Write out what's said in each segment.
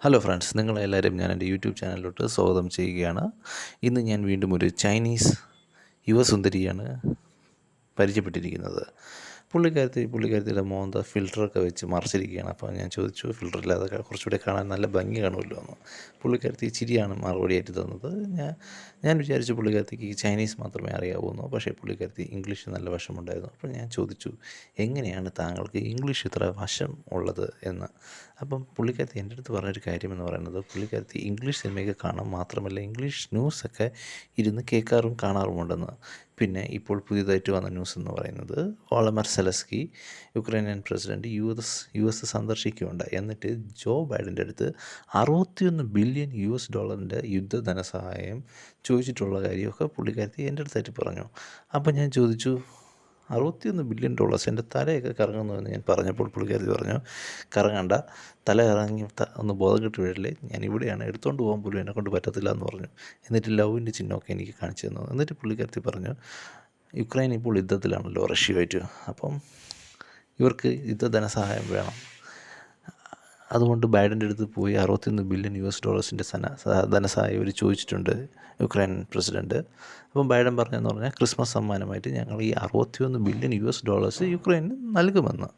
Hello friends, നിങ്ങളെല്ലാവരും ഞാൻ എൻ്റെ യൂട്യൂബ് ചാനലിലോട്ട് സ്വാഗതം ചെയ്യുകയാണ്. ഇന്ന് ഞാൻ വീണ്ടും ഒരു ചൈനീസ് യുവസുന്ദരിയാണ് പരിചയപ്പെട്ടിരിക്കുന്നത്. പുള്ളിക്കാരത്തിയുടെ മോന്ത ഫിൽറ്ററൊക്കെ വെച്ച് മറച്ചിരിക്കുകയാണ്. അപ്പോൾ ഞാൻ ചോദിച്ചു, ഫിൽറ്ററില്ലാതെ കുറച്ചുകൂടെ കാണാൻ നല്ല ഭംഗി കാണുമല്ലോ എന്ന്. പുള്ളിക്കാരത്തി ചിരിയാണ് മറുപടിയായിട്ട് തന്നത്. ഞാൻ വിചാരിച്ചു പുള്ളിക്കാരത്തിക്ക് ചൈനീസ് മാത്രമേ അറിയാവൂന്ന്. പക്ഷേ പുള്ളിക്കാരത്തി ഇംഗ്ലീഷ് നല്ല വശമുണ്ടായിരുന്നു. അപ്പോൾ ഞാൻ ചോദിച്ചു, എങ്ങനെയാണ് താങ്കൾക്ക് ഇംഗ്ലീഷ് ഇത്ര വശം ഉള്ളത് എന്ന്. അപ്പം പുള്ളിക്കാരത്തി എൻ്റെ അടുത്ത് പറഞ്ഞൊരു കാര്യമെന്ന് പറയുന്നത്, പുള്ളിക്കാരത്തി ഇംഗ്ലീഷ് സിനിമയൊക്കെ കാണും, മാത്രമല്ല ഇംഗ്ലീഷ് ന്യൂസൊക്കെ ഇരുന്ന് കേൾക്കാറും കാണാറുമുണ്ടെന്ന്. പിന്നെ ഇപ്പോൾ പുതിയതായിട്ട് വന്ന ന്യൂസ് എന്ന് പറയുന്നത്, Volodymyr Zelensky Ukrainian president U S സന്ദർശിക്കുകയുണ്ടായി. എന്നിട്ട് ജോ ബൈഡൻ്റെ അടുത്ത് $61 ബില്യൺ യുദ്ധ ധനസഹായം ചോദിച്ചിട്ടുള്ള കാര്യമൊക്കെ പുള്ളിക്കാരത്തി എൻ്റെ അടുത്തായിട്ട് പറഞ്ഞു. അപ്പോൾ ഞാൻ ചോദിച്ചു, $61 ബില്യൺ എൻ്റെ തലയൊക്കെ കറങ്ങുന്നു എന്ന് ഞാൻ പറഞ്ഞപ്പോൾ പുള്ളിക്കാരത്തി പറഞ്ഞു, കറങ്ങണ്ട, തല കറങ്ങി ഒന്ന് ബോധം കെട്ട് വീഴല്ലേ, ഞാൻ ഇവിടെയാണ്, എടുത്തുകൊണ്ട് പോകാൻ പോലും എന്നെക്കൊണ്ട് പറ്റത്തില്ല എന്ന് പറഞ്ഞു. എന്നിട്ട് ലവിൻ്റെ ചിഹ്നമൊക്കെ എനിക്ക് കാണിച്ചു തന്നു. എന്നിട്ട് പുള്ളിക്കാരത്തി പറഞ്ഞു, യുക്രൈൻ ഇപ്പോൾ യുദ്ധത്തിലാണല്ലോ റഷ്യയുമായിട്ട്, അപ്പം ഇവർക്ക് യുദ്ധ ധനസഹായം വേണം. അതുകൊണ്ട് ബൈഡൻ്റെ അടുത്ത് പോയി $61 ബില്യൺ ധനസഹായം ഇവർ ചോദിച്ചിട്ടുണ്ട്, യുക്രൈൻ പ്രസിഡൻറ്റ്. അപ്പം ബൈഡൻ പറഞ്ഞതെന്ന് പറഞ്ഞാൽ, ക്രിസ്മസ് സമ്മാനമായിട്ട് ഞങ്ങൾ ഈ $61 ബില്യൺ യുക്രൈന് നൽകുമെന്ന്.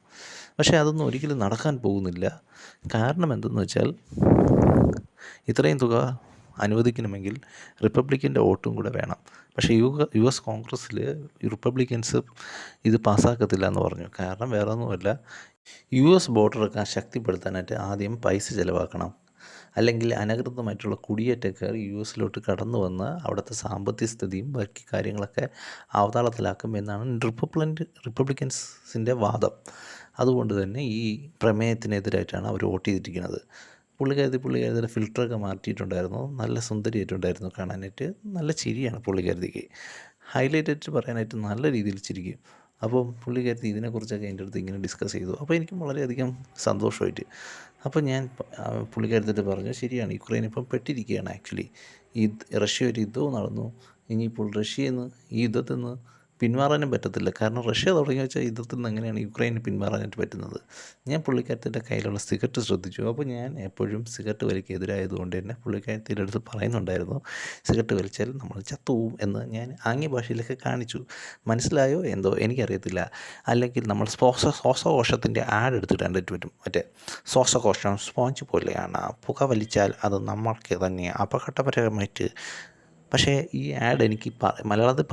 പക്ഷേ അതൊന്നും ഒരിക്കലും നടക്കാൻ പോകുന്നില്ല. കാരണം എന്തെന്ന് വെച്ചാൽ, ഇത്രയും തുക അനുവദിക്കണമെങ്കിൽ റിപ്പബ്ലിക്കൻ്റെ വോട്ടും കൂടെ വേണം. പക്ഷേ US കോൺഗ്രസ്സിൽ റിപ്പബ്ലിക്കൻസ് ഇത് പാസ്സാക്കത്തില്ല എന്ന് പറഞ്ഞു. കാരണം വേറെ ഒന്നുമല്ല, US ബോർഡറൊക്കെ ശക്തിപ്പെടുത്താനായിട്ട് ആദ്യം പൈസ ചിലവാക്കണം. അല്ലെങ്കിൽ അനധികൃതമായിട്ടുള്ള കുടിയേറ്റക്കാർ US കടന്നു വന്ന് അവിടുത്തെ സാമ്പത്തിക സ്ഥിതിയും ബാക്കി കാര്യങ്ങളൊക്കെ അവതാളത്തിലാക്കും എന്നാണ് റിപ്പബ്ലിക്കൻസിൻ്റെ വാദം. അതുകൊണ്ട് തന്നെ ഈ പ്രമേയത്തിനെതിരായിട്ടാണ് അവർ വോട്ട് ചെയ്തിരിക്കുന്നത്. പുള്ളിക്കാരത്തിയുടെ ഫിൽറ്ററൊക്കെ മാറ്റിയിട്ടുണ്ടായിരുന്നു. നല്ല സുന്ദരിയായിട്ടുണ്ടായിരുന്നു കാണാനായിട്ട്. നല്ല ചിരിയാണ് പുള്ളിക്കാരത്തിക്ക്. ഹൈലൈറ്റായിട്ട് പറയാനായിട്ട് നല്ല രീതിയിൽ ചിരിക്കും. അപ്പം പുള്ളിക്കാരത്തി ഇതിനെക്കുറിച്ചൊക്കെ എൻ്റെ അടുത്ത് ഇങ്ങനെ ഡിസ്കസ് ചെയ്തു. അപ്പോൾ എനിക്കും വളരെയധികം സന്തോഷമായിട്ട്. അപ്പോൾ ഞാൻ പുള്ളിക്കാരത്തിട്ട് പറഞ്ഞു, ശരിയാണ്, യുക്രൈൻ ഇപ്പം പെട്ടിരിക്കുകയാണ്. ആക്ച്വലി ഈ റഷ്യ ഒരു യുദ്ധവും നടന്നു. ഇനിയിപ്പോൾ റഷ്യയിൽ നിന്ന് ഈ യുദ്ധത്തിൽ നിന്ന് പിന്മാറാനും പറ്റത്തില്ല. കാരണം റഷ്യ തുടങ്ങി വെച്ച യുദ്ധത്തിൽ നിന്ന് എങ്ങനെയാണ് യുക്രൈന് പിന്മാറാനായിട്ട് പറ്റുന്നത്. ഞാൻ പുള്ളിക്കാരത്തിൻ്റെ കയ്യിലുള്ള സിഗരറ്റ് ശ്രദ്ധിച്ചു. അപ്പോൾ ഞാൻ എപ്പോഴും സിഗരറ്റ് വലിക്ക് എതിരായതുകൊണ്ട് തന്നെ പുള്ളിക്കാരത്തിൻ്റെ അടുത്ത് പറയുന്നുണ്ടായിരുന്നു, സിഗരറ്റ് വലിച്ചാൽ നമ്മൾ ചത്തുപോകും എന്ന് ഞാൻ ആംഗ്യ ഭാഷയിലൊക്കെ കാണിച്ചു. മനസ്സിലായോ എന്തോ എനിക്കറിയത്തില്ല. അല്ലെങ്കിൽ നമ്മൾ ശ്വാസകോശത്തിൻ്റെ ആഡ് എടുത്തിട്ട് കണ്ടിട്ട് പറ്റും. മറ്റേ ശ്വാസകോശം സ്പോഞ്ച് പോലെയാണ്, പുക വലിച്ചാൽ അത് നമ്മൾക്ക് തന്നെ അപകടപരമായിട്ട്. പക്ഷേ ഈ ആഡ് എനിക്ക് മലയാളത്തിൽ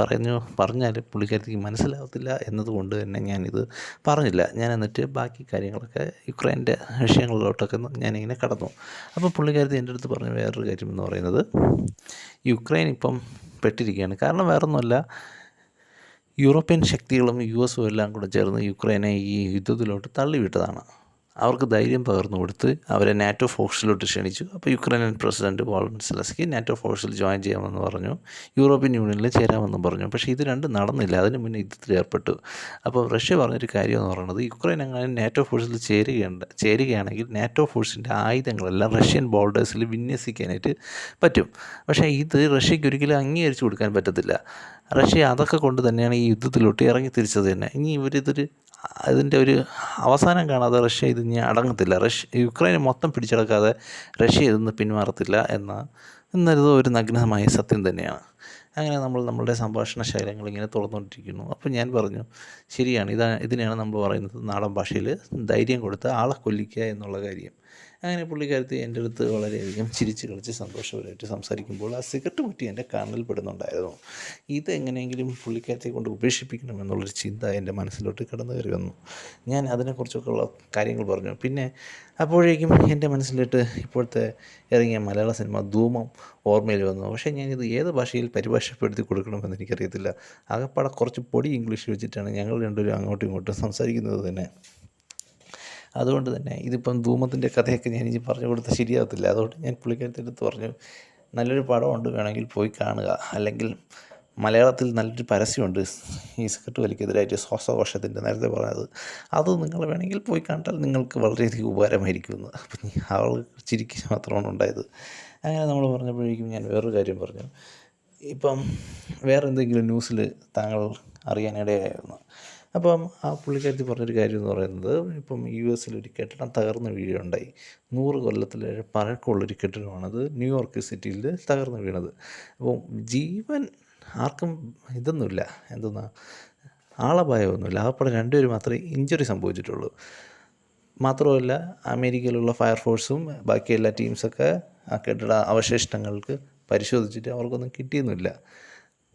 പറഞ്ഞാൽ പുള്ളിക്കാരത്തിക്ക് മനസ്സിലാവത്തില്ല എന്നതുകൊണ്ട് തന്നെ ഞാനിത് പറഞ്ഞില്ല. ഞാൻ എന്നിട്ട് ബാക്കി കാര്യങ്ങളൊക്കെ യുക്രൈൻ്റെ വിഷയങ്ങളിലോട്ടൊക്കെ ഞാനിങ്ങനെ കടന്നു. അപ്പോൾ പുള്ളിക്കാരത്തി എൻ്റെ അടുത്ത് പറഞ്ഞ വേറൊരു കാര്യം എന്ന് പറയുന്നത്, യുക്രൈൻ ഇപ്പം പെട്ടിരിക്കുകയാണ്. കാരണം വേറൊന്നുമല്ല, യൂറോപ്യൻ ശക്തികളും US എല്ലാം കൂടെ ചേർന്ന് യുക്രൈനെ ഈ യുദ്ധത്തിലോട്ട് തള്ളിവിട്ടതാണ്. അവർക്ക് ധൈര്യം പകർന്നു കൊടുത്ത് അവരെ നാറ്റോ ഫോഴ്സിലോട്ട് ക്ഷണിച്ചു. അപ്പോൾ Ukrainian president Volodymyr Zelensky NATO ഫോഴ്സിൽ ജോയിൻ ചെയ്യാമെന്ന് പറഞ്ഞു, യൂറോപ്യൻ യൂണിയനിൽ ചേരാമെന്നും പറഞ്ഞു. പക്ഷേ ഇത് രണ്ടും നടന്നില്ല. അതിന് മുന്നേ യുദ്ധത്തിൽ ഏർപ്പെട്ടു. അപ്പോൾ റഷ്യ പറഞ്ഞൊരു കാര്യം എന്ന് പറയുന്നത്, യുക്രൈൻ അങ്ങനെ നാറ്റോ ഫോഴ്സിൽ ചേരുകയാണെങ്കിൽ നാറ്റോ ഫോഴ്സിൻ്റെ ആയുധങ്ങളെല്ലാം റഷ്യൻ ബോർഡേഴ്സിൽ വിന്യസിക്കാനായിട്ട് പറ്റും. പക്ഷേ ഇത് റഷ്യയ്ക്ക് ഒരിക്കലും അംഗീകരിച്ചു കൊടുക്കാൻ പറ്റത്തില്ല. റഷ്യ അതൊക്കെ കൊണ്ട് തന്നെയാണ് ഈ യുദ്ധത്തിലോട്ട് ഇറങ്ങി തിരിച്ചത് തന്നെ. ഇനി അതിൻ്റെ ഒരു അവസാനം കാണാതെ റഷ്യ ഇത് ഇനി അടങ്ങത്തില്ല. യുക്രൈനെ മൊത്തം പിടിച്ചടക്കാതെ റഷ്യ ഇതൊന്നും പിന്മാറത്തില്ല എന്നൊരു ഒരു നഗ്നമായ സത്യം തന്നെയാണ്. അങ്ങനെ നമ്മളുടെ സംഭാഷണ ശൈലങ്ങൾ ഇങ്ങനെ തുറന്നുകൊണ്ടിരിക്കുന്നു. അപ്പോൾ ഞാൻ പറഞ്ഞു, ശരിയാണ്, ഇതിനെയാണ് നമ്മൾ പറയുന്നത് നാടൻ ഭാഷയിൽ ധൈര്യം കൊടുത്ത് ആളെ കൊല്ലിക്കുക എന്നുള്ള കാര്യം. അങ്ങനെ പുള്ളിക്കാരത്തി എൻ്റെ അടുത്ത് വളരെയധികം ചിരിച്ച് കളിച്ച് സന്തോഷപരമായിട്ട് സംസാരിക്കുമ്പോൾ ആ സിഗരറ്റ് കുറ്റി എൻ്റെ കണ്ണിൽ പെടുന്നുണ്ടായിരുന്നു. ഇതെങ്ങനെയെങ്കിലും പുള്ളിക്കാരത്തെ കൊണ്ട് ഉപേക്ഷിപ്പിക്കണമെന്നുള്ളൊരു ചിന്ത എൻ്റെ മനസ്സിലോട്ട് കടന്നു കയറി വന്നു. ഞാൻ അതിനെക്കുറിച്ചൊക്കെയുള്ള കാര്യങ്ങൾ പറഞ്ഞു. പിന്നെ അപ്പോഴേക്കും എൻ്റെ മനസ്സിലോട്ട് ഇപ്പോഴത്തെ ഇറങ്ങിയ മലയാള സിനിമ ധൂമം ഓർമ്മയിൽ വന്നു. പക്ഷേ ഞാനിത് ഏത് ഭാഷയിൽ പരിഭാഷപ്പെടുത്തി കൊടുക്കണമെന്ന് എനിക്കറിയത്തില്ല. ആകപ്പാടെ കുറച്ച് പൊടി ഇംഗ്ലീഷ് വെച്ചിട്ടാണ് ഞങ്ങൾ രണ്ടുപേരും അങ്ങോട്ടും ഇങ്ങോട്ടും സംസാരിക്കുന്നത് തന്നെ. അതുകൊണ്ട് തന്നെ ഇതിപ്പം ധൂമത്തിൻ്റെ കഥയൊക്കെ ഞാൻ ഇനി പറഞ്ഞു കൊടുത്താൽ ശരിയാകത്തില്ല. അതുകൊണ്ട് ഞാൻ പുള്ളിക്കാരത്തിൻ്റെ അടുത്ത് പറഞ്ഞു, നല്ലൊരു പടമുണ്ട്, വേണമെങ്കിൽ പോയി കാണുക. അല്ലെങ്കിൽ മലയാളത്തിൽ നല്ലൊരു പരസ്യമുണ്ട് ഈ സിഗരറ്റ് വലിക്കെതിരായിട്ട്, ശ്വാസകോശത്തിൻ്റെ, നേരത്തെ പറഞ്ഞത്, അത് നിങ്ങൾ വേണമെങ്കിൽ പോയി കണ്ടാൽ നിങ്ങൾക്ക് വളരെയധികം ഉപകാരമായിരിക്കുമെന്ന്. അപ്പം അവൾ ചിരിക്കുക മാത്രമാണ് ഉണ്ടായത്. അങ്ങനെ നമ്മൾ പറഞ്ഞപ്പോഴേക്കും ഞാൻ വേറൊരു കാര്യം പറഞ്ഞു, ഇപ്പം വേറെ എന്തെങ്കിലും ന്യൂസിൽ താങ്കൾ അറിയാനിടയായിരുന്നു. അപ്പം ആ പുള്ളിക്കാരത്തി പറഞ്ഞൊരു കാര്യം എന്ന് പറയുന്നത്, ഇപ്പം US ഒരു കെട്ടിടം തകർന്ന് വീഴുകയുണ്ടായി. 100 കൊല്ലത്തിലേറെ പഴക്കമുള്ളൊരു കെട്ടിടമാണത് ന്യൂയോർക്ക് സിറ്റിയിൽ തകർന്ന് വീണത്. അപ്പോൾ ജീവൻ ആർക്കും ഇതൊന്നുമില്ല, എന്തെന്നാ ആളപായമൊന്നുമില്ല. ആകപ്പാടെ 2 പേര് മാത്രമേ ഇഞ്ചുറി സംഭവിച്ചിട്ടുള്ളൂ. മാത്രമല്ല അമേരിക്കയിലുള്ള ഫയർഫോഴ്സും ബാക്കി എല്ലാ ടീംസൊക്കെ ആ കെട്ടിട അവശിഷ്ടങ്ങൾക്ക് പരിശോധിച്ചിട്ട് അവർക്കൊന്നും കിട്ടിയൊന്നുമില്ല.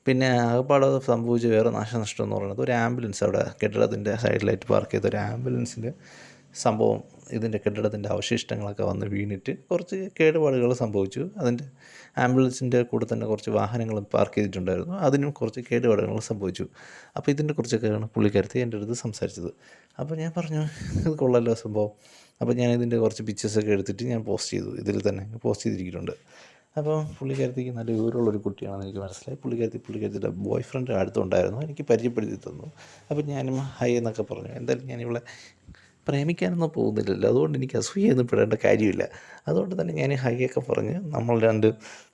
പിന്നെ ആകപ്പാടെ സംഭവിച്ച വേറെ നാശനഷ്ടം എന്ന് പറയുന്നത്, ഒരു ആംബുലൻസ് അവിടെ കെട്ടിടത്തിൻ്റെ സൈഡിലായിട്ട് പാർക്ക് ചെയ്ത ഒരു ആംബുലൻസിൻ്റെ സംഭവം, ഇതിൻ്റെ കെട്ടിടത്തിൻ്റെ അവശിഷ്ടങ്ങളൊക്കെ വന്ന് വീണിട്ട് കുറച്ച് കേടുപാടുകൾ സംഭവിച്ചു. അതിൻ്റെ ആംബുലൻസിൻ്റെ കൂടെ തന്നെ കുറച്ച് വാഹനങ്ങളും പാർക്ക് ചെയ്തിട്ടുണ്ടായിരുന്നു, അതിനും കുറച്ച് കേടുപാടുകൾ സംഭവിച്ചു. അപ്പോൾ ഇതിനെ കുറിച്ചൊക്കെയാണ് പുള്ളിക്കാരത്തി എൻ്റെ അടുത്ത് സംസാരിച്ചത്. അപ്പോൾ ഞാൻ പറഞ്ഞു, ഇത് കൊള്ളല്ലോ സംഭവം. അപ്പോൾ ഞാൻ ഇതിൻ്റെ കുറച്ച് പിക്ചേഴ്സൊക്കെ എടുത്തിട്ട് ഞാൻ പോസ്റ്റ് ചെയ്തു, ഇതിൽ തന്നെ പോസ്റ്റ് ചെയ്തിരിക്കുന്നുണ്ട്. അപ്പോൾ പുള്ളിക്കാരത്തിക്ക് നല്ല വിവരമുള്ളൊരു കുട്ടിയാണെന്ന് എനിക്ക് മനസ്സിലായി. പുള്ളിക്കാരത്തിയുടെ ബോയ് ഫ്രണ്ട് അടുത്തുണ്ടായിരുന്നു, എനിക്ക് പരിചയപ്പെടുത്തി തന്നു. അപ്പോൾ ഞാനും ഹായ് എന്നൊക്കെ പറഞ്ഞു. എന്തായാലും ഞാനിവളെ പ്രേമിക്കാനൊന്നും പോകുന്നില്ലല്ലോ, അതുകൊണ്ട് എനിക്ക് അസൂയൊന്നും പെടേണ്ട കാര്യമില്ല. അതുകൊണ്ട് തന്നെ ഞാൻ ഹായ് ഒക്കെ പറഞ്ഞ് നമ്മൾ രണ്ട്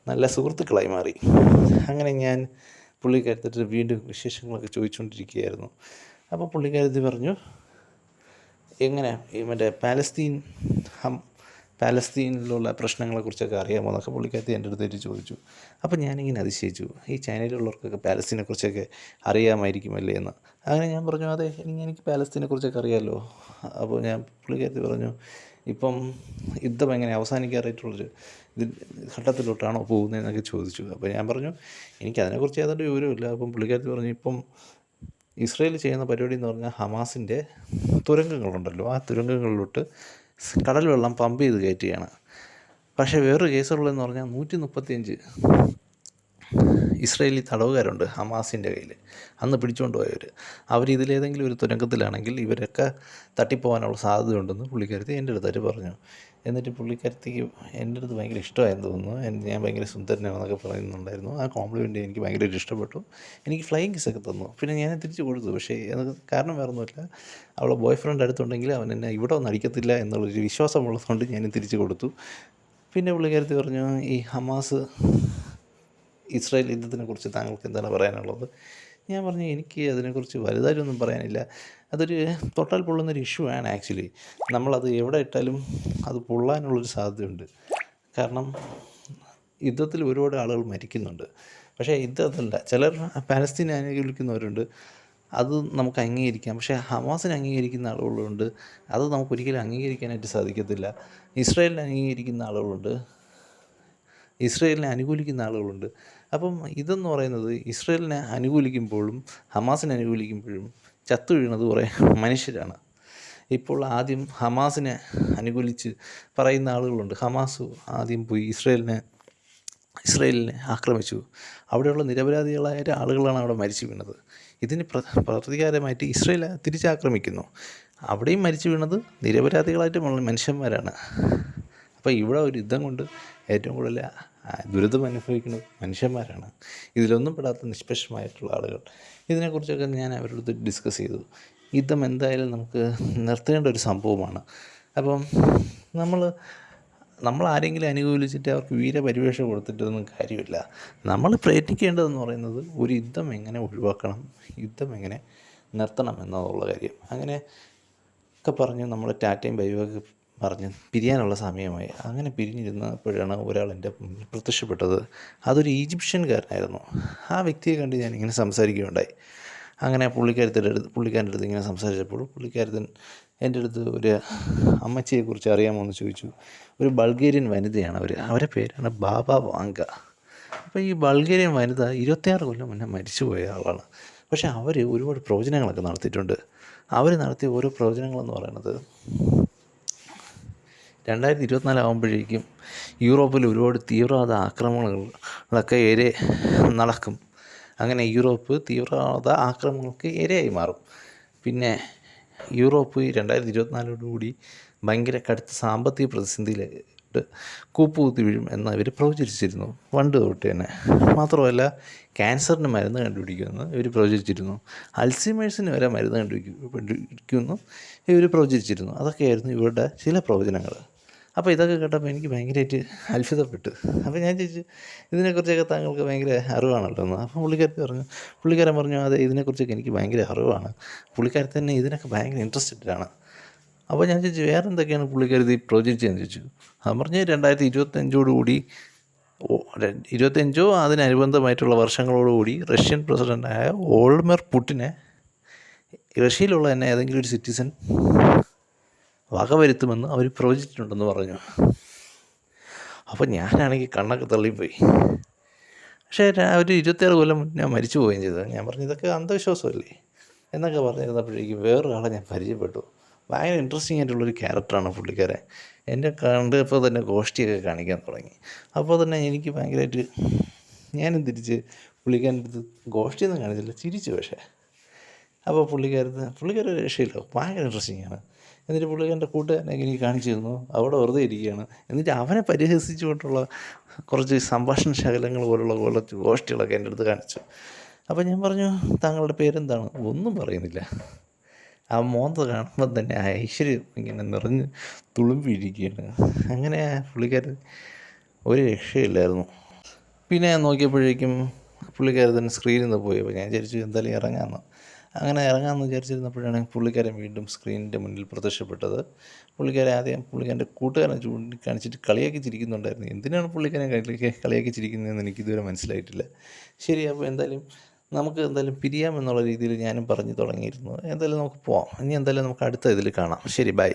നല്ല സുഹൃത്തുക്കളായി മാറി. അങ്ങനെ ഞാൻ പുള്ളിക്കാരത്തിട്ട് വീണ്ടും വിശേഷങ്ങളൊക്കെ ചോദിച്ചുകൊണ്ടിരിക്കുകയായിരുന്നു. അപ്പോൾ പുള്ളിക്കാരത്തി പറഞ്ഞു, എങ്ങനെ ഈ മറ്റേ പാലസ്തീനിലുള്ള പ്രശ്നങ്ങളെക്കുറിച്ചൊക്കെ അറിയാമോ എന്നൊക്കെ പുള്ളിക്കാരത്തി എൻ്റെ അടുത്തേക്ക് ചോദിച്ചു. അപ്പോൾ ഞാനിങ്ങനെ അതിശയിച്ചു, ഈ ചൈനയിലുള്ളവർക്കൊക്കെ പാലസ്തീനെക്കുറിച്ചൊക്കെ അറിയാമായിരിക്കുമല്ലേ എന്ന്. അങ്ങനെ ഞാൻ പറഞ്ഞു, അതെ എനിക്ക് പാലസ്തീനെക്കുറിച്ചൊക്കെ അറിയാമല്ലോ. അപ്പോൾ പുള്ളിക്കാരത്തി പറഞ്ഞു, ഇപ്പം യുദ്ധം എങ്ങനെ അവസാനിക്കാറായിട്ടുള്ളൊരു ഘട്ടത്തിലോട്ടാണോ പോകുന്നതെന്നൊക്കെ ചോദിച്ചു. അപ്പോൾ ഞാൻ പറഞ്ഞു, എനിക്കതിനെക്കുറിച്ച് യാതൊരു വിവരമില്ല. അപ്പം പുള്ളിക്കാരത്തി പറഞ്ഞു, ഇപ്പം ഇസ്രയേൽ ചെയ്യുന്ന പരിപാടി എന്ന് പറഞ്ഞാൽ ഹമാസിൻ്റെ തുരങ്കങ്ങളുണ്ടല്ലോ, ആ തുരങ്കങ്ങളിലോട്ട് കടൽ വെള്ളം പമ്പ് ചെയ്ത് കയറ്റുകയാണ്. പക്ഷേ വേറൊരു കേസുള്ളതെന്ന് പറഞ്ഞാൽ 135 ഇസ്രയേലി തടവുകാരുണ്ട് ഹമാസിൻ്റെ കയ്യിൽ, അന്ന് പിടിച്ചുകൊണ്ട് പോയവർ. അവരിതിലേതെങ്കിലും ഒരു തുരങ്കത്തിലാണെങ്കിൽ ഇവരൊക്കെ തട്ടിപ്പോകാനുള്ള സാധ്യതയുണ്ടെന്ന് പുള്ളിക്കാരത്തി എൻ്റെ അടുത്തായിട്ട് പറഞ്ഞു. എന്നിട്ട് പുള്ളിക്കാരത്തിക്ക് എൻ്റെ അടുത്ത് ഭയങ്കര ഇഷ്ടമായെന്ന് തോന്നുന്നു. ഞാൻ ഭയങ്കര സുന്ദരനാണെന്നൊക്കെ പറയുന്നുണ്ടായിരുന്നു. ആ കോംപ്ലിമെൻ്റ് എനിക്ക് ഭയങ്കരമായിട്ട് ഇഷ്ടപ്പെട്ടു. എനിക്ക് ഫ്ലൈയിങ് കിസ്സൊക്കെ തന്നു. പിന്നെ ഞാൻ തിരിച്ച് കൊടുത്തു. പക്ഷേ അത് കാരണം വേറൊന്നുമില്ല, അവളെ ബോയ് ഫ്രണ്ട് അടുത്തുണ്ടെങ്കിൽ അവൻ എന്നെ ഇവിടെ ഒന്നും അടിക്കത്തില്ല എന്നുള്ളൊരു വിശ്വാസമുള്ളതുകൊണ്ട് ഞാൻ തിരിച്ച് കൊടുത്തു. പിന്നെ പുള്ളിക്കാരത്തി പറഞ്ഞു, ഈ ഹമാസ് ഇസ്രായേൽ യുദ്ധത്തിനെക്കുറിച്ച് താങ്കൾക്ക് എന്താണ് പറയാനുള്ളത്? ഞാൻ പറഞ്ഞു, എനിക്ക് അതിനെക്കുറിച്ച് വലുതായിട്ടൊന്നും പറയാനില്ല. അതൊരു തൊട്ടാൽ പൊള്ളുന്നൊരു ഇഷ്യൂ ആണ് ആക്ച്വലി. നമ്മളത് എവിടെ ഇട്ടാലും അത് പൊള്ളാനുള്ളൊരു സാധ്യതയുണ്ട്. കാരണം യുദ്ധത്തിൽ ഒരുപാട് ആളുകൾ മരിക്കുന്നുണ്ട്. പക്ഷേ യുദ്ധത്തിലല്ല, ചിലർ പാലസ്തീനെ അനുകൂലിക്കുന്നവരുണ്ട്, അത് നമുക്ക് അംഗീകരിക്കാം. പക്ഷേ ഹമാസിനെ അംഗീകരിക്കുന്ന ആളുകളുണ്ട്, അത് നമുക്കൊരിക്കലും അംഗീകരിക്കാനായിട്ട് സാധിക്കത്തില്ല. ഇസ്രായേലിനെ അംഗീകരിക്കുന്ന ആളുകളുണ്ട്, ഇസ്രായേലിനെ അനുകൂലിക്കുന്ന ആളുകളുണ്ട്. അപ്പം ഇതെന്ന് പറയുന്നത്, ഇസ്രായേലിനെ അനുകൂലിക്കുമ്പോഴും ഹമാസിനെ അനുകൂലിക്കുമ്പോഴും ചത്തു വീഴുന്നത് കുറേ മനുഷ്യരാണ്. ഇപ്പോൾ ആദ്യം ഹമാസിനെ അനുകൂലിച്ച് പറയുന്ന ആളുകളുണ്ട്. ഹമാസ് ആദ്യം പോയി ഇസ്രായേലിനെ ആക്രമിച്ചു. അവിടെയുള്ള നിരപരാധികളായ ആളുകളാണ് അവിടെ മരിച്ചു വീണത്. ഇതിന് പ്രതികാരമായിട്ട് ഇസ്രായേൽ തിരിച്ചാക്രമിക്കുന്നു. അവിടെയും മരിച്ചു വീണത് നിരപരാധികളായിട്ടുള്ള മനുഷ്യന്മാരാണ്. അപ്പോൾ ഇവിടെ ഒരു യുദ്ധം കൊണ്ട് ഏറ്റവും കൂടുതൽ ദുരിതം അനുഭവിക്കുന്നത് മനുഷ്യന്മാരാണ്, ഇതിലൊന്നും പെടാത്ത നിഷ്പക്ഷമായിട്ടുള്ള ആളുകൾ. ഇതിനെക്കുറിച്ചൊക്കെ ഞാൻ അവരോട് ഡിസ്കസ് ചെയ്തു. യുദ്ധം എന്തായാലും നമുക്ക് നിർത്തേണ്ട ഒരു സംഭവമാണ്. അപ്പം നമ്മൾ ആരെങ്കിലും അനുകൂലിച്ചിട്ട് അവർക്ക് വീരപരിവേഷ കൊടുത്തിട്ടൊന്നും കാര്യമില്ല. നമ്മൾ പ്രയത്നിക്കേണ്ടതെന്ന് പറയുന്നത് ഒരു യുദ്ധം എങ്ങനെ ഒഴിവാക്കണം, യുദ്ധം എങ്ങനെ നിർത്തണം എന്നുള്ള കാര്യം. അങ്ങനെ ഒക്കെ പറഞ്ഞ് നമ്മൾ ടാറ്റയും ബൈബൊക്കെ പറഞ്ഞ് പിരിയാനുള്ള സമയമായി. അങ്ങനെ പിരിഞ്ഞിരുന്നപ്പോഴാണ് ഒരാൾ എൻ്റെ മുന്നിൽ പ്രത്യക്ഷപ്പെട്ടത്. അതൊരു ഈജിപ്ഷ്യൻകാരനായിരുന്നു. ആ വ്യക്തിയെ കണ്ട് ഞാനിങ്ങനെ സംസാരിക്കുകയുണ്ടായി. അങ്ങനെ പുള്ളിക്കാരൻ്റെ അടുത്ത് ഇങ്ങനെ സംസാരിച്ചപ്പോൾ പുള്ളിക്കാരൻ എൻ്റെ അടുത്ത് ഒരു അമ്മച്ചിയെക്കുറിച്ച് അറിയാമോ എന്ന് ചോദിച്ചു. ഒരു ബൾഗേറിയൻ വനിതയാണ് അവരെ പേരാണ് ബാബ വാങ്ക. അപ്പോൾ ഈ ബൾഗേറിയൻ വനിത 26 കൊല്ലം മുന്നേ മരിച്ചുപോയ ആളാണ്. പക്ഷേ അവർ ഒരുപാട് പ്രവചനങ്ങളൊക്കെ നടത്തിയിട്ടുണ്ട്. അവർ നടത്തിയ ഓരോ പ്രവചനങ്ങളെന്ന് പറയുന്നത്, 2024 ആകുമ്പോഴേക്കും യൂറോപ്പിൽ ഒരുപാട് തീവ്രവാദ ആക്രമണങ്ങളൊക്കെ നടക്കും. അങ്ങനെ യൂറോപ്പ് തീവ്രവാദ ആക്രമണങ്ങൾക്ക് ഇരയായി മാറും. പിന്നെ യൂറോപ്പ് 2024 ഭയങ്കര കടുത്ത സാമ്പത്തിക പ്രതിസന്ധിയിലായിട്ട് കൂപ്പുകുത്തി വീഴും എന്ന് ഇവർ പ്രവചിച്ചിരുന്നു പണ്ട് തൊട്ട് തന്നെ. മാത്രമല്ല ക്യാൻസറിന് മരുന്ന് കണ്ടുപിടിക്കുമെന്ന് ഇവർ പ്രവചിച്ചിരുന്നു. അൾസീമേഴ്സിന് വരെ മരുന്ന് കണ്ടുപിടിക്കുമെന്ന് ഇവർ പ്രവചിച്ചിരുന്നു. അതൊക്കെയായിരുന്നു ഇവരുടെ ചില പ്രവചനങ്ങൾ. അപ്പോൾ ഇതൊക്കെ കേട്ടപ്പോൾ എനിക്ക് ഭയങ്കരമായിട്ട് അത്ഭുതപ്പെട്ടു. അപ്പോൾ ഞാൻ ചോദിച്ചു, ഇതിനെക്കുറിച്ചൊക്കെ താങ്കൾക്ക് ഭയങ്കര അറിവാണല്ലോ എന്ന്. അപ്പോൾ പുള്ളിക്കാരൻ പറഞ്ഞു അതെ, ഇതിനെക്കുറിച്ചൊക്കെ എനിക്ക് ഭയങ്കര അറിവാണ്. പുള്ളിക്കാരൻ തന്നെ ഇതിനൊക്കെ ഭയങ്കര ഇൻട്രസ്റ്റഡാണ്. അപ്പോൾ ഞാൻ ചോദിച്ചു വേറെ എന്തൊക്കെയാണ് പുള്ളിക്കാരത്തി പ്രൊജക്റ്റ് ചെയ്യാൻ ചോദിച്ചു. അത് പറഞ്ഞ് 2025 25 അതിനനുബന്ധമായിട്ടുള്ള വർഷങ്ങളോടുകൂടി റഷ്യൻ പ്രസിഡൻ്റായ വോൾഡിമിർ പുടിനെ റഷ്യയിലുള്ള തന്നെ ഏതെങ്കിലും ഒരു സിറ്റിസൺ വകവരുത്തുമെന്ന് അവർ പ്രവചിച്ചിട്ടുണ്ടെന്ന് പറഞ്ഞു. അപ്പോൾ ഞാനാണെങ്കിൽ കണ്ണൊക്കെ തള്ളിപ്പോയി. പക്ഷേ ഒരു 26 കൊല്ലം മുന്നേ മരിച്ചു പോവുകയും ചെയ്തത്. ഞാൻ പറഞ്ഞു ഇതൊക്കെ അന്ധവിശ്വാസമല്ലേ എന്നൊക്കെ പറഞ്ഞിരുന്നപ്പോഴേക്കും വേറൊരാളെ ഞാൻ പരിചയപ്പെട്ടു. ഭയങ്കര ഇൻട്രസ്റ്റിംഗ് ആയിട്ടുള്ളൊരു ക്യാരക്ടറാണ് പുള്ളിക്കാരൻ. എന്നെ കണ്ടപ്പോൾ തന്നെ ഗോഷ്ടിയൊക്കെ കാണിക്കാൻ തുടങ്ങി. അപ്പോൾ തന്നെ എനിക്ക് ഭയങ്കരമായിട്ട് ഞാനും തിരിച്ച് പുള്ളിക്കാരൻ്റെ അടുത്ത് ഗോഷ്ടിയൊന്നും കാണിച്ചില്ല, ചിരിച്ചു. പക്ഷേ അപ്പോൾ പുള്ളിക്കാരൻ രക്ഷയില്ല, ഭയങ്കര ഇൻട്രസ്റ്റിംഗ് ആണ്. എന്നിട്ട് പുള്ളിക്കാരൻ്റെ കൂട്ടുകാരനൊക്കെ എനിക്ക് കാണിച്ചു തന്നു. അവിടെ വെറുതെ ഇരിക്കുകയാണ്. എന്നിട്ട് അവനെ പരിഹസിച്ചുകൊണ്ടുള്ള കുറച്ച് സംഭാഷണ ശകലങ്ങൾ പോലുള്ള കുറച്ച് ഗോഷ്ടികളൊക്കെ എൻ്റെ അടുത്ത് കാണിച്ചു. അപ്പോൾ ഞാൻ പറഞ്ഞു താങ്കളുടെ പേരെന്താണ്? ഒന്നും പറയുന്നില്ല. ആ മോന്ത കാണുമ്പോൾ തന്നെ ആ ഐശ്വര്യം ഇങ്ങനെ നിറഞ്ഞ് തുളുമ്പിയിരിക്കുകയാണ്. അങ്ങനെ പുള്ളിക്കാരൻ ഒരു രക്ഷയില്ലായിരുന്നു. പിന്നെ ഞാൻ നോക്കിയപ്പോഴേക്കും പുള്ളിക്കാരൻ സ്ക്രീനിൽ നിന്ന് പോയി. അപ്പോൾ ഞാൻ വിചാരിച്ചു എന്തായാലും ഇറങ്ങാമെന്ന് വിചാരിച്ചിരുന്നപ്പോഴാണ് പുള്ളിക്കാരൻ വീണ്ടും സ്ക്രീനിൻ്റെ മുന്നിൽ പ്രത്യക്ഷപ്പെട്ടത്. പുള്ളിക്കാരൻ്റെ കൂട്ടുകാരനെ ചൂണ്ടിക്കാണിച്ചിട്ട് കളിയാക്കി ചിരിക്കുന്നുണ്ടായിരുന്നു. എന്തിനാണ് പുള്ളിക്കാരൻ കളിയാക്കി ചിരിക്കുന്നതെന്ന് എനിക്കിതുവരെ മനസ്സിലായിട്ടില്ല. ശരി, അപ്പോൾ നമുക്ക് പിരിയാമെന്നുള്ള രീതിയിൽ ഞാനും പറഞ്ഞു തുടങ്ങിയിരുന്നു. എന്തായാലും നമുക്ക് പോവാം. ഇനി എന്തായാലും നമുക്ക് അടുത്ത ഇതിൽ കാണാം. ശരി, ബൈ.